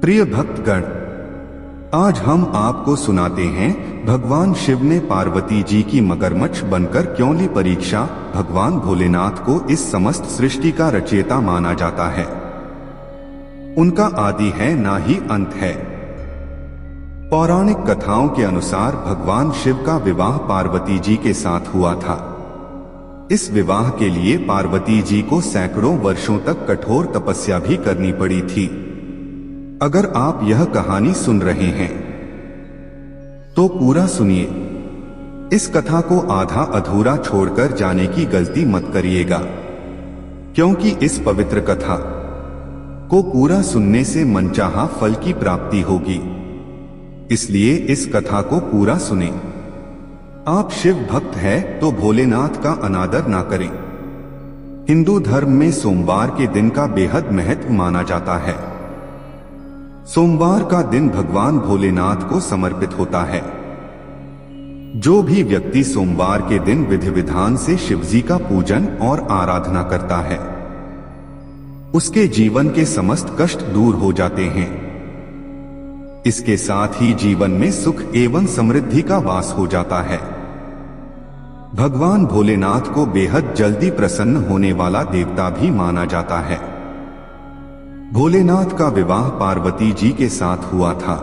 प्रिय भक्तगण, आज हम आपको सुनाते हैं भगवान शिव ने पार्वती जी की मगरमच्छ बनकर क्यों ली परीक्षा। भगवान भोलेनाथ को इस समस्त सृष्टि का रचयिता माना जाता है। उनका आदि है ना ही अंत है। पौराणिक कथाओं के अनुसार भगवान शिव का विवाह पार्वती जी के साथ हुआ था। इस विवाह के लिए पार्वती जी को सैकड़ों वर्षों तक कठोर तपस्या भी करनी पड़ी थी। अगर आप यह कहानी सुन रहे हैं तो पूरा सुनिए। इस कथा को आधा अधूरा छोड़कर जाने की गलती मत करिएगा, क्योंकि इस पवित्र कथा को पूरा सुनने से मनचाहा फल की प्राप्ति होगी। इसलिए इस कथा को पूरा सुने। आप शिव भक्त हैं तो भोलेनाथ का अनादर ना करें। हिंदू धर्म में सोमवार के दिन का बेहद महत्व माना जाता है। सोमवार का दिन भगवान भोलेनाथ को समर्पित होता है। जो भी व्यक्ति सोमवार के दिन विधि विधान से शिवजी का पूजन और आराधना करता है, उसके जीवन के समस्त कष्ट दूर हो जाते हैं। इसके साथ ही जीवन में सुख एवं समृद्धि का वास हो जाता है। भगवान भोलेनाथ को बेहद जल्दी प्रसन्न होने वाला देवता भी माना जाता है। भोलेनाथ का विवाह पार्वती जी के साथ हुआ था।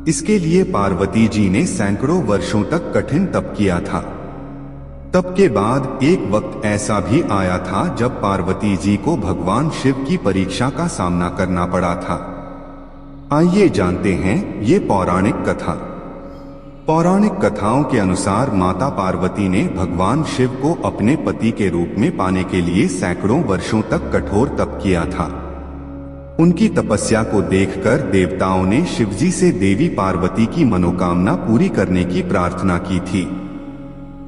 इसके लिए पार्वती जी ने सैकड़ों वर्षों तक कठिन तप किया था। तप के बाद एक वक्त ऐसा भी आया था जब पार्वती जी को भगवान शिव की परीक्षा का सामना करना पड़ा था। आइए जानते हैं ये पौराणिक कथा। पौराणिक कथाओं के अनुसार माता पार्वती ने भगवान शिव को अपने पति के रूप में पाने के लिए सैकड़ों वर्षों तक कठोर तप किया था। उनकी तपस्या को देखकर देवताओं ने शिवजी से देवी पार्वती की मनोकामना पूरी करने की प्रार्थना की थी।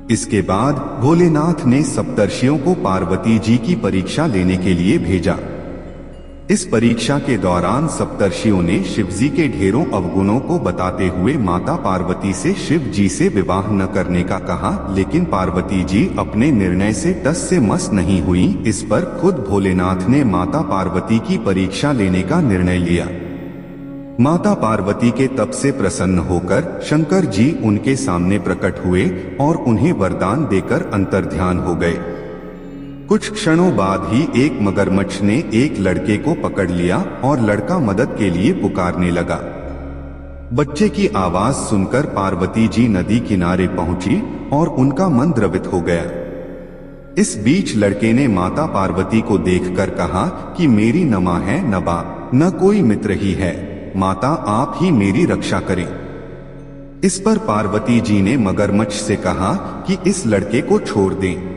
इसके बाद भोलेनाथ ने सप्तर्षियों को पार्वती जी की परीक्षा लेने के लिए भेजा। इस परीक्षा के दौरान सप्तर्षियों ने शिवजी के ढेरों अवगुणों को बताते हुए माता पार्वती से शिव जी से विवाह न करने का कहा, लेकिन पार्वती जी अपने निर्णय से टस से मस नहीं हुई। इस पर खुद भोलेनाथ ने माता पार्वती की परीक्षा लेने का निर्णय लिया। माता पार्वती के तप से प्रसन्न होकर शंकर जी उनके सामने प्रकट हुए और उन्हें वरदान देकर अंतर्ध्यान हो गए। कुछ क्षणों बाद ही एक मगरमच्छ ने एक लड़के को पकड़ लिया और लड़का मदद के लिए पुकारने लगा। बच्चे की आवाज सुनकर पार्वती जी नदी किनारे पहुंची और उनका मन द्रवित हो गया। इस बीच लड़के ने माता पार्वती को देखकर कहा कि मेरी न मां है न बाप, न कोई मित्र ही है। माता आप ही मेरी रक्षा करें। इस पर पार्वती जी ने मगरमच्छ से कहा कि इस लड़के को छोड़ दें।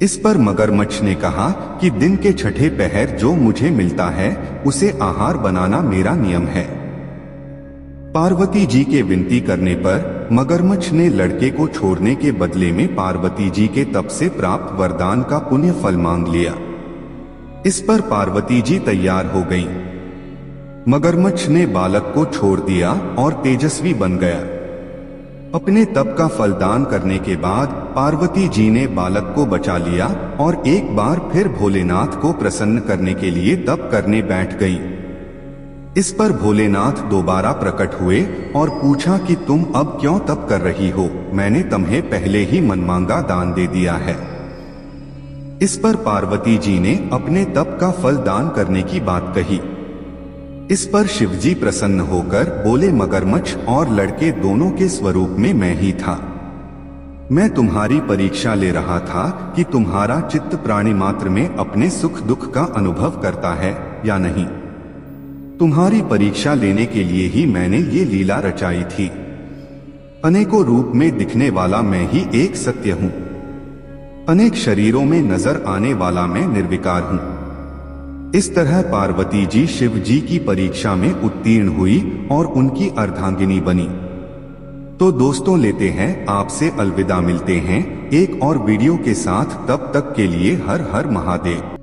इस पर मगरमच्छ ने कहा कि दिन के छठे पहर जो मुझे मिलता है उसे आहार बनाना मेरा नियम है। पार्वती जी के विनती करने पर मगरमच्छ ने लड़के को छोड़ने के बदले में पार्वती जी के तप से प्राप्त वरदान का पुण्य फल मांग लिया। इस पर पार्वती जी तैयार हो गईं। मगरमच्छ ने बालक को छोड़ दिया और तेजस्वी बन गया। अपने तप का फलदान करने के बाद पार्वती जी ने बालक को बचा लिया और एक बार फिर भोलेनाथ को प्रसन्न करने के लिए तप करने बैठ गईं। इस पर भोलेनाथ दोबारा प्रकट हुए और पूछा कि तुम अब क्यों तप कर रही हो? मैंने तुम्हें पहले ही मनमांगा दान दे दिया है। इस पर पार्वती जी ने अपने तप का फल दान करने की बात कही। इस पर शिवजी प्रसन्न होकर बोले, मगरमच्छ और लड़के दोनों के स्वरूप में मैं ही था। मैं तुम्हारी परीक्षा ले रहा था कि तुम्हारा चित्त प्राणी मात्र में अपने सुख दुख का अनुभव करता है या नहीं। तुम्हारी परीक्षा लेने के लिए ही मैंने ये लीला रचाई थी। अनेकों रूप में दिखने वाला मैं ही एक सत्य हूँ। अनेक शरीरों में नजर आने वाला मैं निर्विकार हूँ। इस तरह पार्वती जी शिव जी की परीक्षा में उत्तीर्ण हुई और उनकी अर्धांगिनी बनी। तो दोस्तों, लेते हैं आपसे अलविदा। मिलते हैं एक और वीडियो के साथ। तब तक के लिए हर हर महादेव।